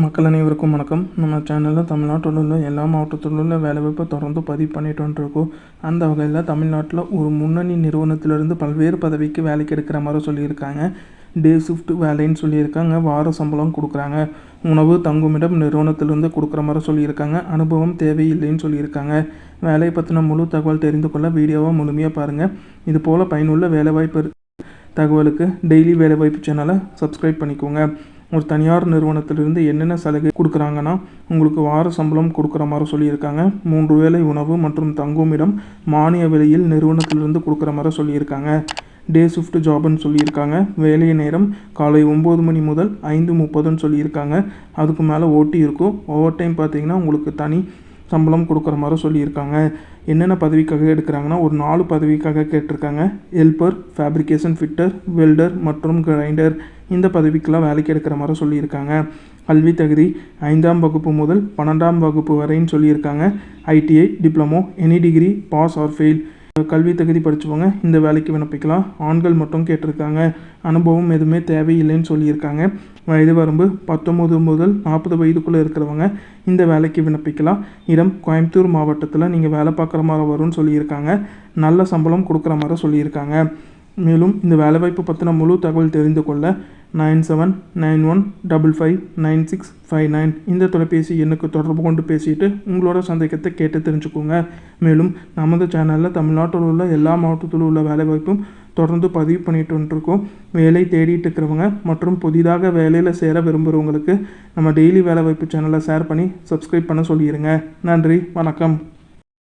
மக்கள் அனைவருக்கும் வணக்கம். நம்ம சேனலில் தமிழ்நாட்டில் உள்ள எல்லா மாவட்டத்தில் உள்ள வேலைவாய்ப்பை தொடர்ந்து பதிவு பண்ணிட்டு வந்துருக்கோம். அந்த வகையில் தமிழ்நாட்டில் ஒரு முன்னணி நிறுவனத்திலிருந்து பல்வேறு பதவிக்கு வேலைக்கு எடுக்கிற மாதிரி சொல்லியிருக்காங்க. டே ஷிஃப்ட் வேலைன்னு சொல்லியிருக்காங்க. வார சம்பளம் கொடுக்குறாங்க. உணவு தங்குமிடம் நிறுவனத்திலிருந்து கொடுக்குற மாதிரி சொல்லியிருக்காங்க. அனுபவம் தேவையில்லைன்னு சொல்லியிருக்காங்க. வேலையை பற்றின முழு தகவல் தெரிந்து கொள்ள வீடியோவை முழுமையாக பாருங்கள். இது போல் பயனுள்ள வேலைவாய்ப்பு தகவலுக்கு டெய்லி வேலைவாய்ப்பு சேனலை சப்ஸ்கிரைப் பண்ணிக்கோங்க. ஒரு தனியார் நிறுவனத்திலிருந்து என்னென்ன சலுகை கொடுக்குறாங்கன்னா, உங்களுக்கு வார சம்பளம் கொடுக்குற மாதிரி சொல்லியிருக்காங்க. 3 வேளை உணவு மற்றும் தங்குமிடம் மானிய விலையில் நிறுவனத்திலிருந்து கொடுக்குற மாதிரி சொல்லியிருக்காங்க. டே ஷிஃப்ட் ஜாப்னு சொல்லியிருக்காங்க. வேலை நேரம் காலை 9 மணி முதல் 5:30ன்னு சொல்லியிருக்காங்க. அதுக்கு மேலே ஓட்டி இருக்கும். ஓவர் டைம் பார்த்தீங்கன்னா உங்களுக்கு தனி சம்பளம் கொடுக்குற மாதிரி சொல்லியிருக்காங்க. என்னென்ன பதவிக்காக எடுக்கிறாங்கன்னா, ஒரு 4 பதவிக்காக கேட்டிருக்காங்க. ஹெல்ப்பர், ஃபேப்ரிகேஷன் ஃபிட்டர், வெல்டர் மற்றும் கிரைண்டர். இந்த பதவிக்கெல்லாம் வேலைக்கு எடுக்கிற மாதிரி சொல்லியிருக்காங்க. கல்வி தகுதி 5ஆம் வகுப்பு முதல் 12ஆம் வகுப்பு வரைன்னு சொல்லியிருக்காங்க. ITI, diploma, any degree pass or fail கல்வி தகுதி படிச்சுப்போங்க இந்த வேலைக்கு விண்ணப்பிக்கலாம். ஆண்கள் மட்டும் கேட்டிருக்காங்க. அனுபவம் எதுவுமே தேவையில்லைன்னு சொல்லியிருக்காங்க. வயது வரம்பு 19 முதல் 40 வயதுக்குள்ளே இருக்கிறவங்க இந்த வேலைக்கு விண்ணப்பிக்கலாம். இடம் கோயம்புத்தூர் மாவட்டத்தில் நீங்கள் வேலை பார்க்குற மாதிரி வரும்னு சொல்லியிருக்காங்க. நல்ல சம்பளம் கொடுக்குற மாதிரி சொல்லியிருக்காங்க. மேலும் இந்த வேலைவாய்ப்பு பற்றின முழு தகவல் தெரிந்து கொள்ள 9791559659 இந்த தொலைபேசி எண்ணுக்கு தொடர்பு கொண்டு பேசிட்டு உங்களோட சந்தேகத்தை கேட்டு தெரிஞ்சுக்கோங்க. மேலும் நமது சேனலில் தமிழ்நாட்டில் உள்ள எல்லா மாவட்டத்தில் உள்ள வேலைவாய்ப்பும் தொடர்ந்து பதிவு பண்ணிட்டு வந்துருக்கோம். வேலை தேடிட்டு இருக்கிறவங்க மற்றும் புதிதாக வேலையில் சேர விரும்புகிறவங்களுக்கு நம்ம டெய்லி வேலைவாய்ப்பு சேனலை ஷேர் பண்ணி சப்ஸ்கிரைப் பண்ண சொல்லிடுங்க. நன்றி, வணக்கம்.